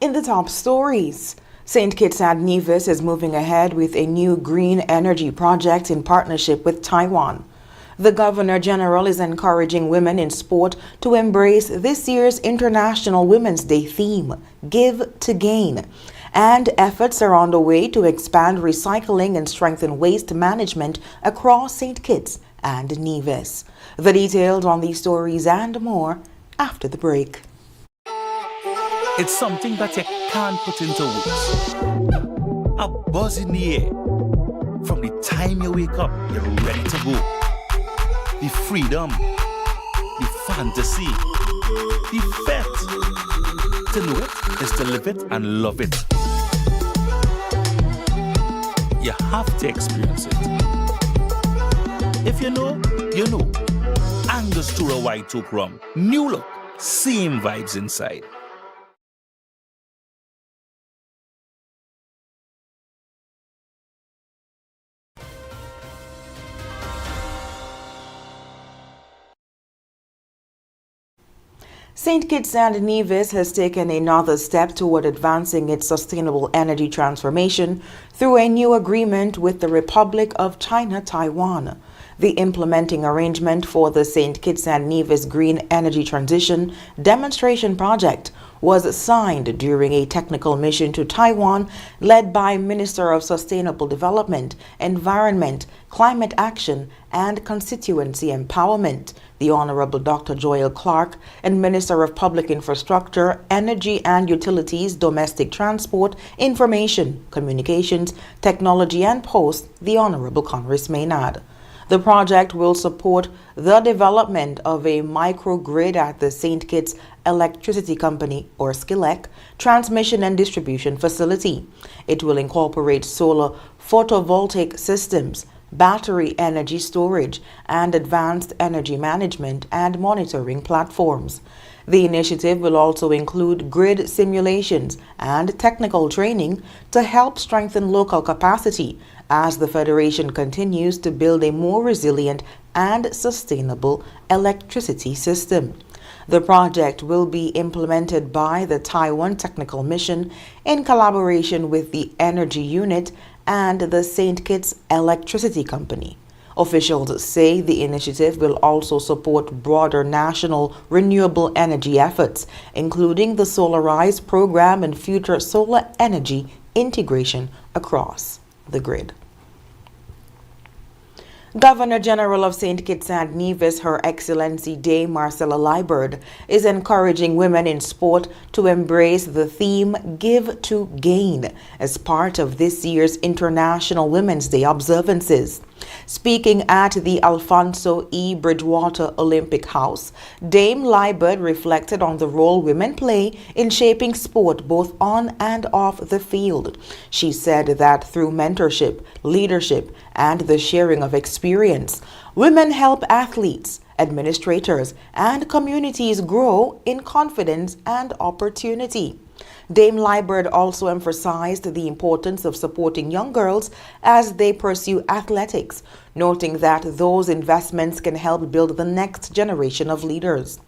In the top stories, St. Kitts and Nevis is moving ahead with a new green energy project in partnership with Taiwan. The Governor General is encouraging women in sport to embrace this year's International Women's Day theme, Give to Gain. And efforts are on the way to expand recycling and strengthen waste management across St. Kitts and Nevis. The details on these stories and more after the break. It's something that you can't put into words. A buzz in the air. From the time you wake up, you're ready to go. The freedom, the fantasy, the fete. To know it is to live it and love it. You have to experience it. If you know, you know. Angostura White Oak Rum. New look, same vibes inside. St. Kitts and Nevis has taken another step toward advancing its sustainable energy transformation through a new agreement with the Republic of China, Taiwan. The implementing arrangement for the St. Kitts and Nevis Green Energy Transition Demonstration Project was signed during a technical mission to Taiwan led by Minister of Sustainable Development, Environment, Climate Action, and Constituency Empowerment, the Honorable Dr. Joel Clark, and Minister of Public Infrastructure, Energy and Utilities, Domestic Transport, Information, Communications, Technology and Post, the Honorable Congress Maynard. The project will support the development of a microgrid at the St. Kitts Electricity Company, or SKILEC, transmission and distribution facility. It will incorporate solar photovoltaic systems, battery energy storage, and advanced energy management and monitoring platforms. The initiative will also include grid simulations and technical training to help strengthen local capacity as the Federation continues to build a more resilient and sustainable electricity system. The project will be implemented by the Taiwan Technical Mission in collaboration with the Energy Unit and the St. Kitts Electricity Company. Officials say the initiative will also support broader national renewable energy efforts, including the Solarize program and future solar energy integration across the grid. Governor General of St. Kitts and Nevis, Her Excellency Dame Marcella Liburd, is encouraging women in sport to embrace the theme Give to Gain as part of this year's International Women's Day observances. Speaking at the Alfonso E. Bridgewater Olympic House, Dame Liburd reflected on the role women play in shaping sport both on and off the field. She said that through mentorship, leadership, and the sharing of experience, women help athletes, administrators, and communities grow in confidence and opportunity. Dame Liburd also emphasized the importance of supporting young girls as they pursue athletics, noting that those investments can help build the next generation of leaders.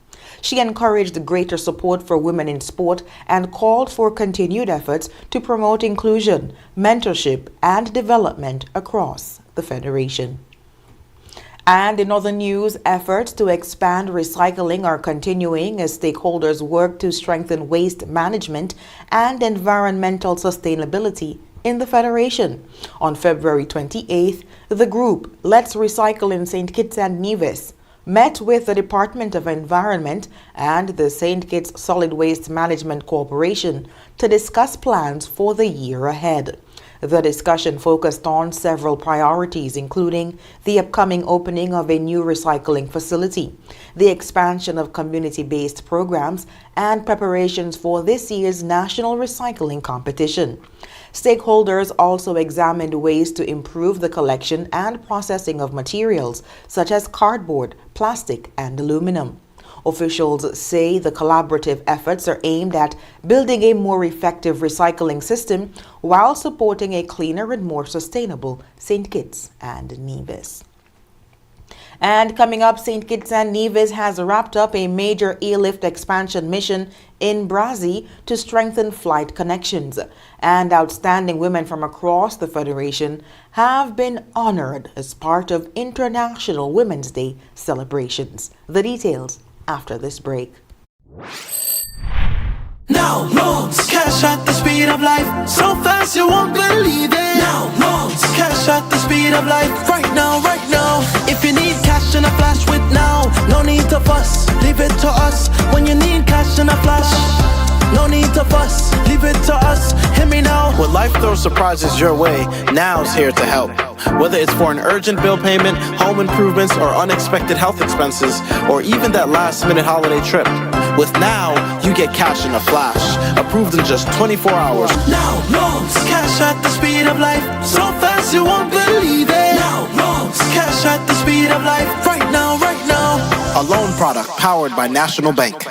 She encouraged greater support for women in sport and called for continued efforts to promote inclusion, mentorship, and development across the Federation. And in other news, efforts to expand recycling are continuing as stakeholders work to strengthen waste management and environmental sustainability in the Federation. On February 28th, the group Let's Recycle in St. Kitts and Nevis met with the Department of Environment and the St. Kitts Solid Waste Management Corporation to discuss plans for the year ahead. The discussion focused on several priorities, including the upcoming opening of a new recycling facility, the expansion of community-based programs, and preparations for this year's National Recycling Competition. Stakeholders also examined ways to improve the collection and processing of materials such as cardboard, plastic, and aluminum. Officials say the collaborative efforts are aimed at building a more effective recycling system while supporting a cleaner and more sustainable St. Kitts and Nevis. And coming up, St. Kitts and Nevis has wrapped up a major airlift expansion mission in Brazil to strengthen flight connections. And outstanding women from across the Federation have been honored as part of International Women's Day celebrations. The details after this break. Now loans, cash at the speed of life, so fast you won't believe it. Now loans, cash at the speed of life, right now, right now. If you need cash in a flash with now, no need to fuss, leave it to us. When you need cash in a flash, no need to fuss, leave it to us. Hear me now. When life throws surprises your way, now's here to help. Whether it's for an urgent bill payment, home improvements, or unexpected health expenses, or even that last-minute holiday trip. With Now, you get cash in a flash, approved in just 24 hours. Now loans, cash at the speed of life, so fast you won't believe it. Now loans, cash at the speed of life, right now, right now. A loan product powered by National Bank.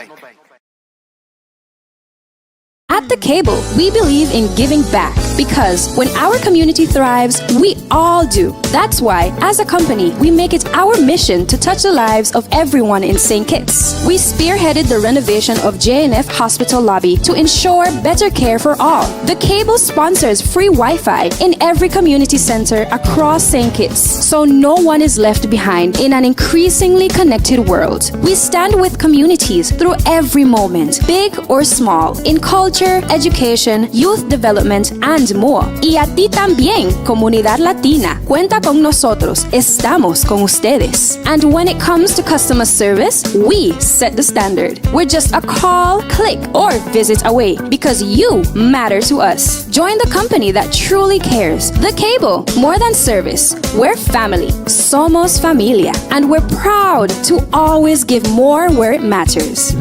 At The Cable, we believe in giving back because when our community thrives, we all do. That's why, as a company, we make it our mission to touch the lives of everyone in St. Kitts. We spearheaded the renovation of JNF Hospital lobby to ensure better care for all. The Cable sponsors free Wi-Fi in every community center across St. Kitts, so no one is left behind in an increasingly connected world. We stand with communities through every moment, big or small, in culture, education, youth development, and more. Y a ti también, comunidad latina. Cuenta con nosotros. Estamos con ustedes. And when it comes to customer service, we set the standard. We're just a call, click, or visit away because you matter to us. Join the company that truly cares. The Cable. More than service. We're family. Somos familia. And we're proud to always give more where it matters.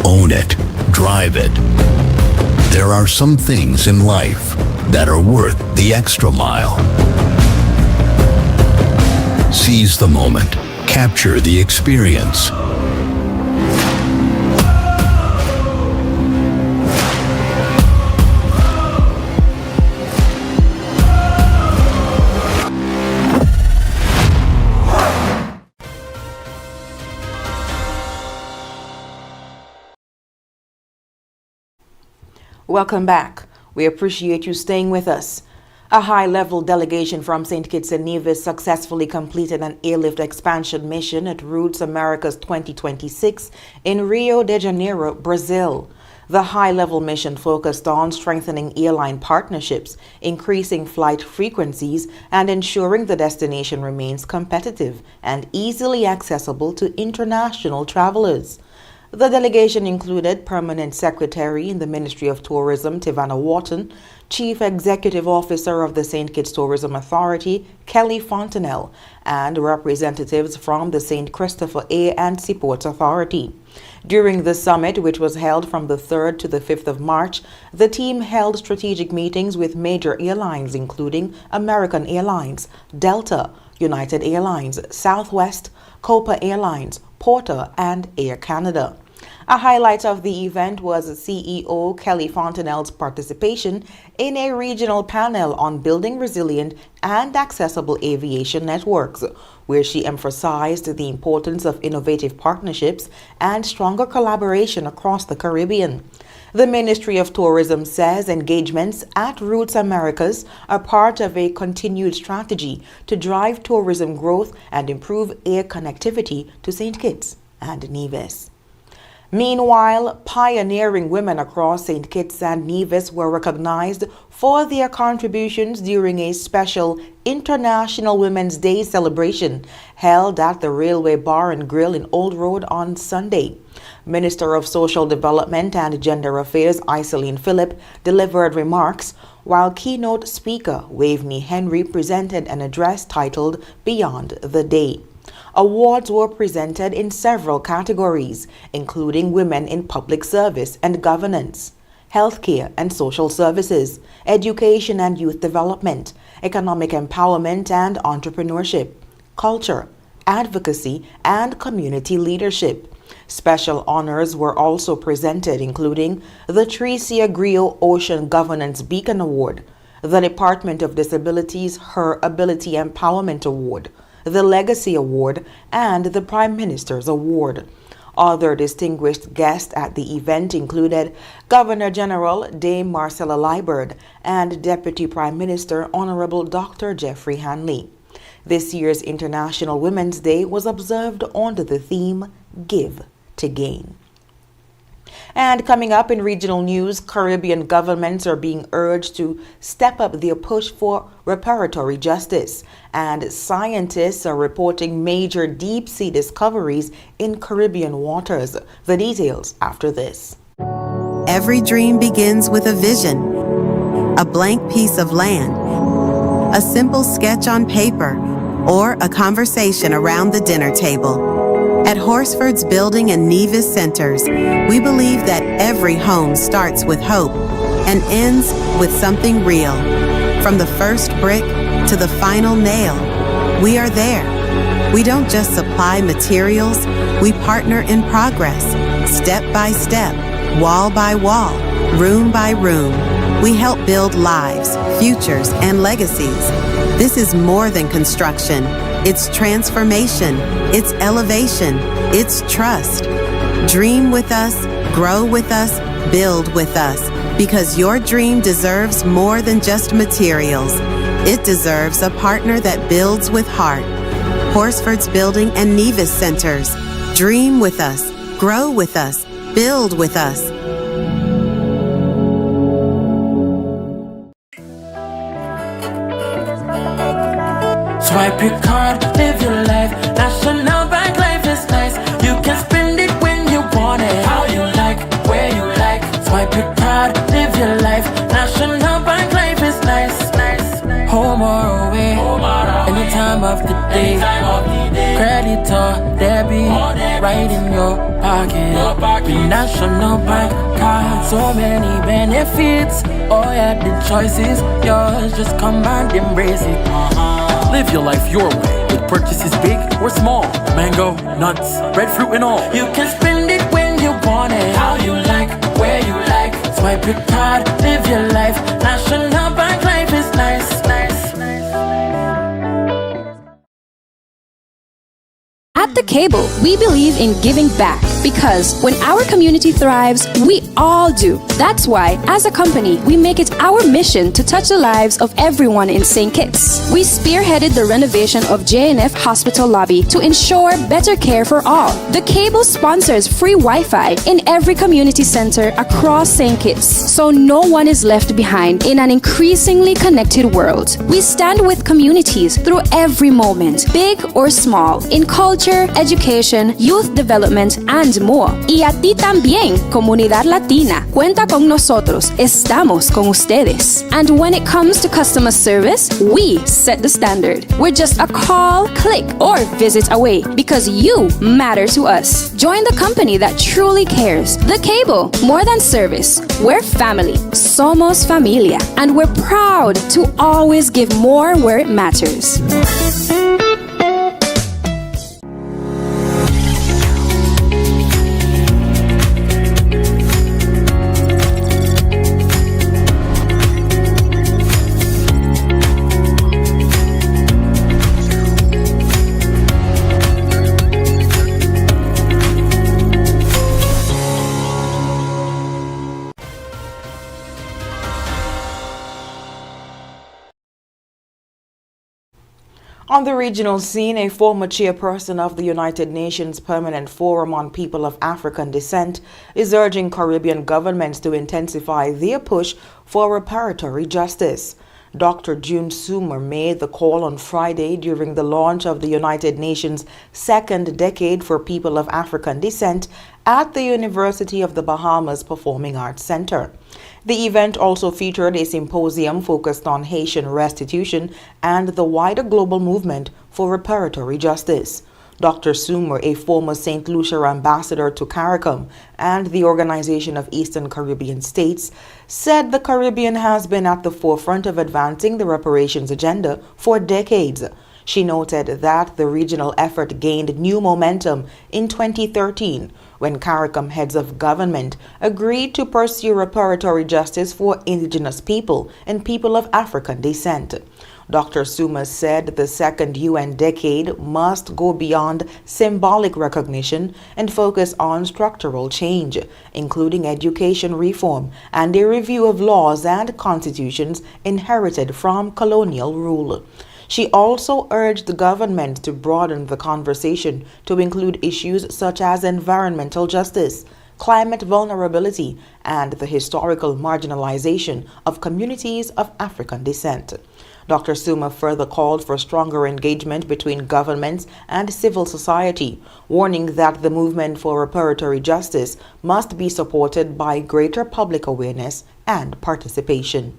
Own it, drive it. There are some things in life that are worth the extra mile. Seize the moment, capture the experience. Welcome back. We appreciate you staying with us. A high-level delegation from St. Kitts and Nevis successfully completed an airlift expansion mission at Roots Americas 2026 in Rio de Janeiro, Brazil. The high-level mission focused on strengthening airline partnerships, increasing flight frequencies, and ensuring the destination remains competitive and easily accessible to international travelers. The delegation included Permanent Secretary in the Ministry of Tourism, Tivana Wharton, Chief Executive Officer of the St. Kitts Tourism Authority, Kelly Fontenelle, and representatives from the St. Christopher A. and Seaports Authority. During the summit, which was held from the 3rd to the 5th of March, the team held strategic meetings with major airlines including American Airlines, Delta, United Airlines, Southwest, Copa Airlines, Porter, and Air Canada. A highlight of the event was CEO Kelly Fontenelle's participation in a regional panel on building resilient and accessible aviation networks, where she emphasized the importance of innovative partnerships and stronger collaboration across the Caribbean. The Ministry of Tourism says engagements at Roots Americas are part of a continued strategy to drive tourism growth and improve air connectivity to St. Kitts and Nevis. Meanwhile, pioneering women across St. Kitts and Nevis were recognized for their contributions during a special International Women's Day celebration held at the Railway Bar and Grill in Old Road on Sunday. Minister of Social Development and Gender Affairs Iselene Phillip delivered remarks, while keynote speaker Waveney Henry presented an address titled Beyond the Day. Awards were presented in several categories, including Women in Public Service and Governance, Healthcare and Social Services, Education and Youth Development, Economic Empowerment and Entrepreneurship, Culture, Advocacy, and Community Leadership. Special honors were also presented, including the Tricia Griot Ocean Governance Beacon Award, the Department of Disabilities Her Ability Empowerment Award, the Legacy Award, and the Prime Minister's Award. Other distinguished guests at the event included Governor General Dame Marcella Liburd and Deputy Prime Minister Honorable Dr. Jeffrey Hanley. This year's International Women's Day was observed under the theme Give to Gain. And coming up in regional news, Caribbean governments are being urged to step up their push for reparatory justice, and scientists are reporting major deep-sea discoveries in Caribbean waters. The details after this. Every dream begins with a vision, a blank piece of land, a simple sketch on paper, or a conversation around the dinner table. At Horsford's Building and Nevis Centers, we believe that every home starts with hope and ends with something real. From the first brick to the final nail, we are there. We don't just supply materials, we partner in progress, step by step, wall by wall, room by room. We help build lives, futures, and legacies. This is more than construction. It's transformation, it's elevation, it's trust. Dream with us, grow with us, build with us, because your dream deserves more than just materials. It deserves a partner that builds with heart. Horsford's Building and Nevis Centers. Dream with us, grow with us, build with us. Swipe your card, live your life. National Bank Life is nice. You can spend it when you want it, how you like, where you like. Swipe your card, live your life. National Bank Life is nice. Home or away, any time of the day. Credit or debit, right in your pocket. With National Bank card, so many benefits. All yeah, the choice is yours. Just come and embrace it. Live your life your way with purchases big or small. Mango, nuts, breadfruit and all. You can spend it when you want it, how you like, where you like. Swipe your card, live your life. National Bank Life is nice. At The Cable, we believe in giving back because when our community thrives, we all do. That's why, as a company, we make it our mission to touch the lives of everyone in St. Kitts. We spearheaded the renovation of JNF Hospital Lobby to ensure better care for all. The Cable sponsors free Wi-Fi in every community center across St. Kitts, so no one is left behind in an increasingly connected world. We stand with communities through every moment, big or small, in culture, education, youth development, and more. Y a ti también, comunidad latina. Cuenta con nosotros. Estamos con ustedes. And when it comes to customer service, we set the standard. We're just a call, click, or visit away because you matter to us. Join the company that truly cares. The Cable, more than service. We're family. Somos familia. And we're proud to always give more where it matters. On the regional scene, a former chairperson of the United Nations Permanent Forum on People of African Descent is urging Caribbean governments to intensify their push for reparatory justice. Dr. June Soomer made the call on Friday during the launch of the United Nations Second Decade for People of African Descent at the University of the Bahamas Performing Arts Center. The event also featured a symposium focused on Haitian restitution and the wider global movement for reparatory justice. Dr. Soomer, a former St. Lucia ambassador to CARICOM and the Organization of Eastern Caribbean States, said the Caribbean has been at the forefront of advancing the reparations agenda for decades. She noted that the regional effort gained new momentum in 2013 when CARICOM heads of government agreed to pursue reparatory justice for indigenous people and people of African descent. Dr. Soomer said the second UN decade must go beyond symbolic recognition and focus on structural change, including education reform and a review of laws and constitutions inherited from colonial rule. She also urged the government to broaden the conversation to include issues such as environmental justice, climate vulnerability, and the historical marginalization of communities of African descent. Dr. Soomer further called for stronger engagement between governments and civil society, warning that the movement for reparatory justice must be supported by greater public awareness and participation.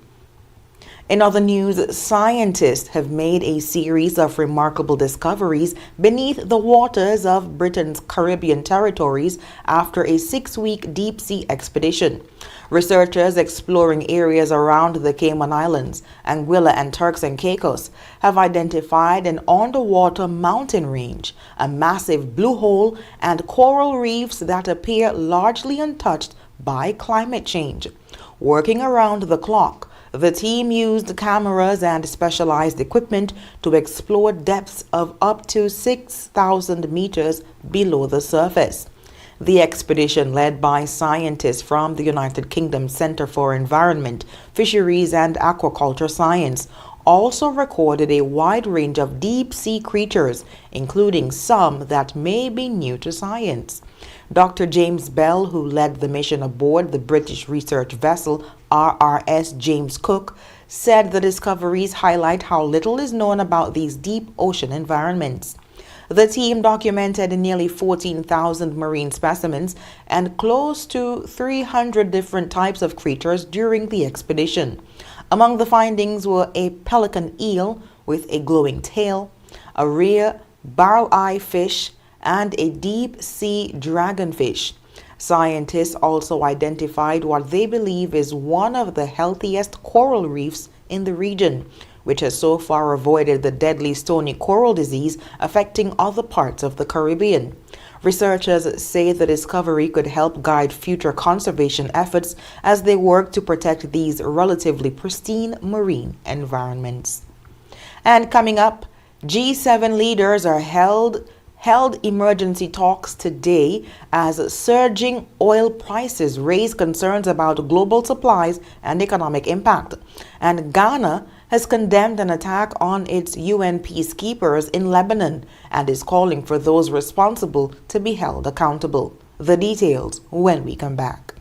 In other news, scientists have made a series of remarkable discoveries beneath the waters of Britain's Caribbean territories after a 6-week deep-sea expedition. Researchers exploring areas around the Cayman Islands, Anguilla, and Turks and Caicos have identified an underwater mountain range, a massive blue hole, and coral reefs that appear largely untouched by climate change. Working around the clock, the team used cameras and specialized equipment to explore depths of up to 6,000 meters below the surface. The expedition, led by scientists from the United Kingdom Centre for Environment, Fisheries and Aquaculture Science, also recorded a wide range of deep-sea creatures, including some that may be new to science. Dr. James Bell, who led the mission aboard the British research vessel RRS James Cook, said the discoveries highlight how little is known about these deep ocean environments. The team documented nearly 14,000 marine specimens and close to 300 different types of creatures during the expedition. Among the findings were a pelican eel with a glowing tail, a rare barrel-eye fish, and a deep-sea dragonfish. Scientists also identified what they believe is one of the healthiest coral reefs in the region, which has so far avoided the deadly stony coral disease affecting other parts of the Caribbean. Researchers say the discovery could help guide future conservation efforts as they work to protect these relatively pristine marine environments. And coming up, G7 leaders are held emergency talks today as surging oil prices raise concerns about global supplies and economic impact. And Ghana has condemned an attack on its UN peacekeepers in Lebanon and is calling for those responsible to be held accountable. The details when we come back.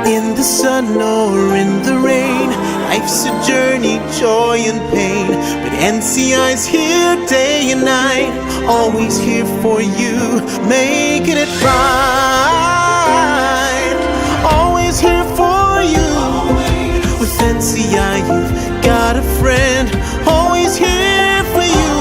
In the sun or in the rain, life's a journey, joy and pain. But NCI's here day and night, always here for you, making it right. Always here for you. With NCI, you've got a friend, always here for you,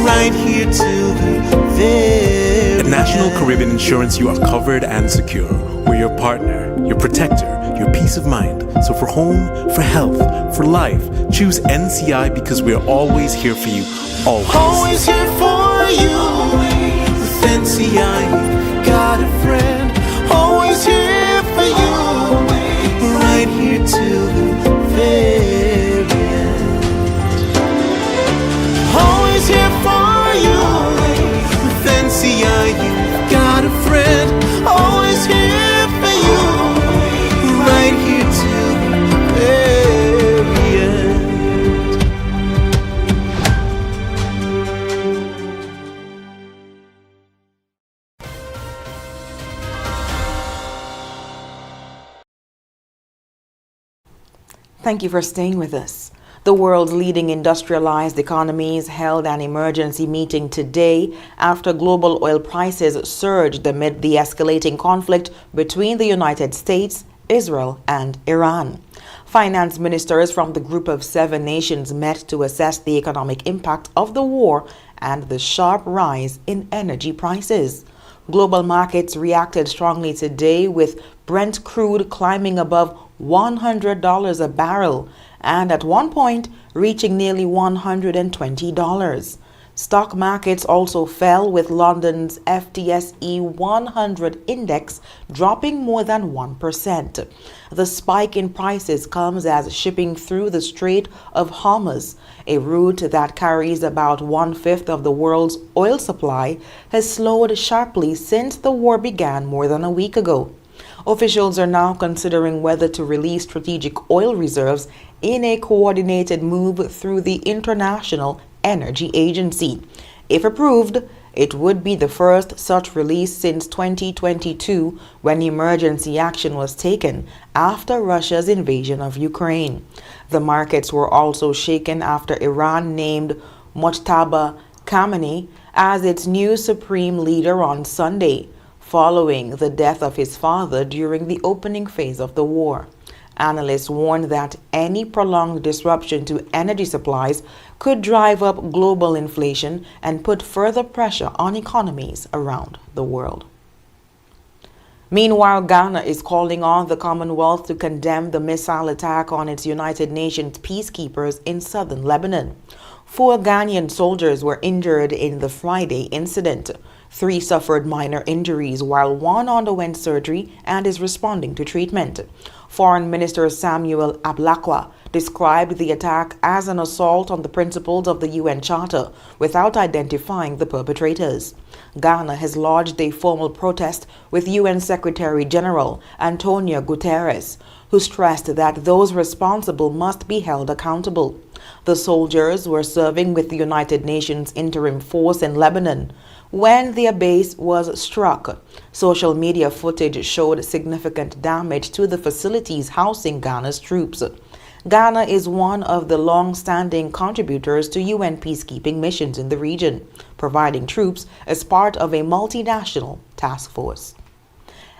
right here till the very At National Caribbean Insurance, you are covered and secure. We're your partner, your protector, your peace of mind. So for home, for health, for life, choose NCI because we're always here for you. Always. Always here for you. With NCI, you've got a friend, always here for you, right here till the very end. Always here for you. With NCI, you've got a friend, always here for you, right here till the very end. Thank you for staying with us. The world's leading industrialized economies held an emergency meeting today after global oil prices surged amid the escalating conflict between the United States, Israel, and Iran. Finance ministers from the group of 7 nations met to assess the economic impact of the war and the sharp rise in energy prices. Global markets reacted strongly today, with Brent crude climbing above $100 a barrel and at one point reaching nearly $120. Stock markets also fell, with London's FTSE 100 index dropping more than 1%. The spike in prices comes as shipping through the Strait of Hormuz, a route that carries about 1/5 of the world's oil supply, has slowed sharply since the war began more than a week ago. Officials are now considering whether to release strategic oil reserves in a coordinated move through the International Energy Agency. If approved, it would be the first such release since 2022, when emergency action was taken after Russia's invasion of Ukraine. The markets were also shaken after Iran named Mojtaba Khamenei as its new supreme leader on Sunday, following the death of his father during the opening phase of the war. Analysts warned that any prolonged disruption to energy supplies could drive up global inflation and put further pressure on economies around the world. Meanwhile, Ghana is calling on the Commonwealth to condemn the missile attack on its United Nations peacekeepers in southern Lebanon. 4 Ghanaian soldiers were injured in the Friday incident. 3 suffered minor injuries, while 1 underwent surgery and is responding to treatment. Foreign Minister Samuel Ablakwa described the attack as an assault on the principles of the UN Charter without identifying the perpetrators. Ghana has lodged a formal protest with UN Secretary General Antonio Guterres, who stressed that those responsible must be held accountable. The soldiers were serving with the United Nations interim force in Lebanon when their base was struck. Social media footage showed significant damage to the facilities housing Ghana's troops. Ghana is one of the long-standing contributors to UN peacekeeping missions in the region, providing troops as part of a multinational task force.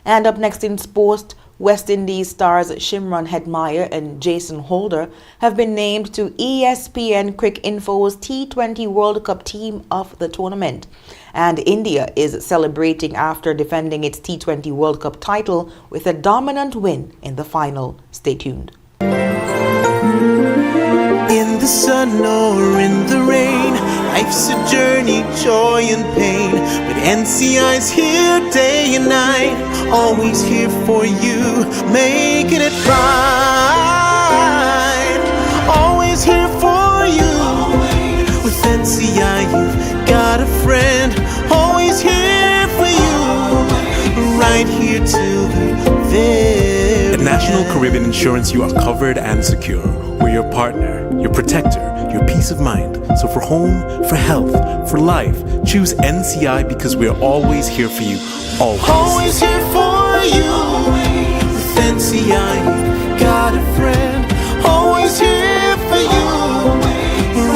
And up next in sports, West Indies stars Shimron Hetmyer and Jason Holder have been named to ESPN Cricinfo's T20 World Cup team of the tournament. And India is celebrating after defending its T20 World Cup title with a dominant win in the final. Stay tuned. In the sun or in the rain, life's a journey, joy and pain. But NCI's here day and night, always here for you, making it right. Always here for you. With NCI, you've got a friend, always here for you, right here till the very At National Caribbean Insurance, you are covered and secure. We're your partner, your protector, your peace of mind. So for home, for health, for life, choose NCI because we're always here for you. Always here for you. With NCI, you've got a friend, always here for you,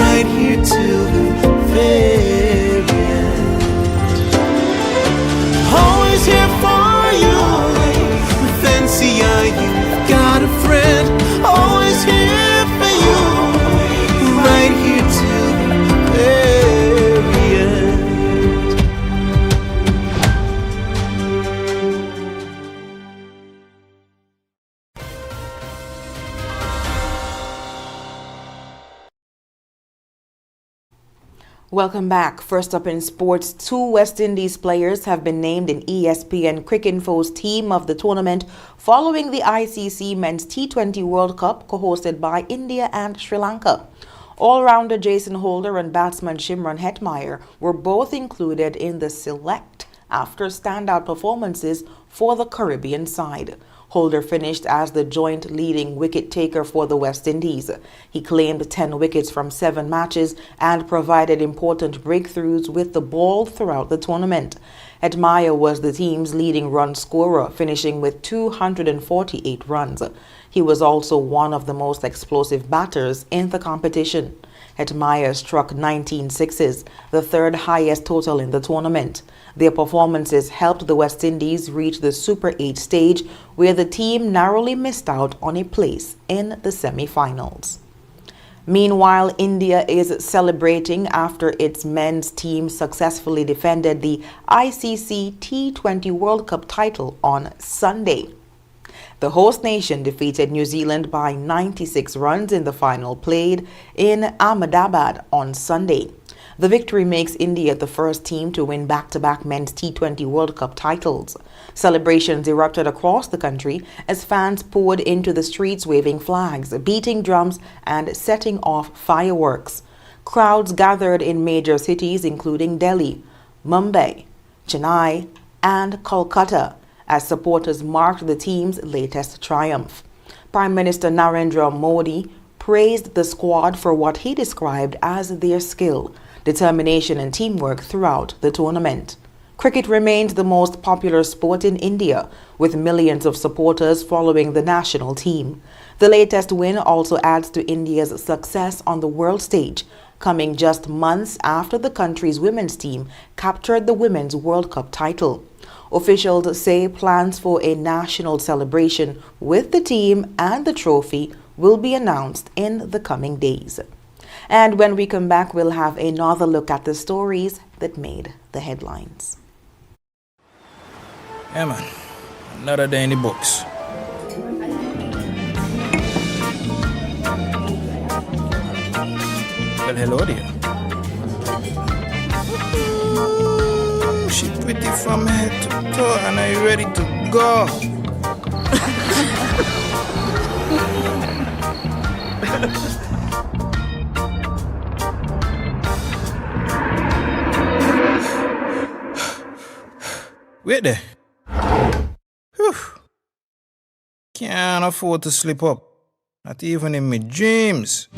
right here till the very end. Always here for you. With NCI, you've got a friend, always here for you, right here till the very end. Welcome back. First up in sports, 2 West Indies players have been named in ESPN Cricinfo's team of the tournament following the ICC Men's T20 World Cup co-hosted by India and Sri Lanka. All-rounder Jason Holder and batsman Shimron Hetmyer were both included in the select after standout performances for the Caribbean side. Holder finished as the joint leading wicket taker for the West Indies. He claimed 10 wickets from 7 matches and provided important breakthroughs with the ball throughout the tournament. Admire was the team's leading run scorer, finishing with 248 runs. He was also one of the most explosive batters in the competition. Admire struck 19 sixes, the third highest total in the tournament. Their performances helped the West Indies reach the Super 8 stage, where the team narrowly missed out on a place in the semi-finals. Meanwhile, India is celebrating after its men's team successfully defended the ICC T20 World Cup title on Sunday. The host nation defeated New Zealand by 96 runs in the final played in Ahmedabad on Sunday. The victory makes India the first team to win back-to-back men's T20 World Cup titles. Celebrations erupted across the country as fans poured into the streets waving flags, beating drums, and setting off fireworks. Crowds gathered in major cities including Delhi, Mumbai, Chennai, and Kolkata as supporters marked the team's latest triumph. Prime Minister Narendra Modi praised the squad for what he described as their skill, determination, and teamwork throughout the tournament. Cricket remains the most popular sport in India, with millions of supporters following the national team. The latest win also adds to India's success on the world stage, coming just months after the country's women's team captured the Women's World Cup title. Officials say plans for a national celebration with the team and the trophy will be announced in the coming days. And when we come back, we'll have another look at the stories that made the headlines. Yeah, man. Another day in the books. Well, hello there. Ooh, she pretty from head to toe, and are you ready to go? Wait there. Whew. Can't afford to slip up. Not even in my dreams.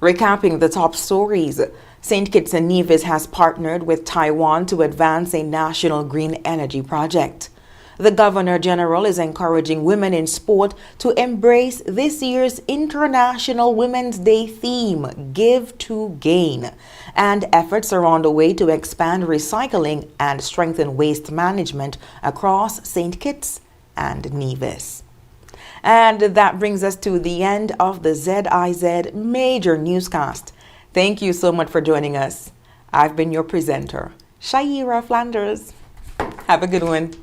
Recapping the top stories, St. Kitts and Nevis has partnered with Taiwan to advance a national green energy project. The Governor General is encouraging women in sport to embrace this year's International Women's Day theme, Give to Gain. And efforts are on the way to expand recycling and strengthen waste management across St. Kitts and Nevis. And that brings us to the end of the ZIZ Major Newscast. Thank you so much for joining us. I've been your presenter, Shaira Flanders. Have a good one.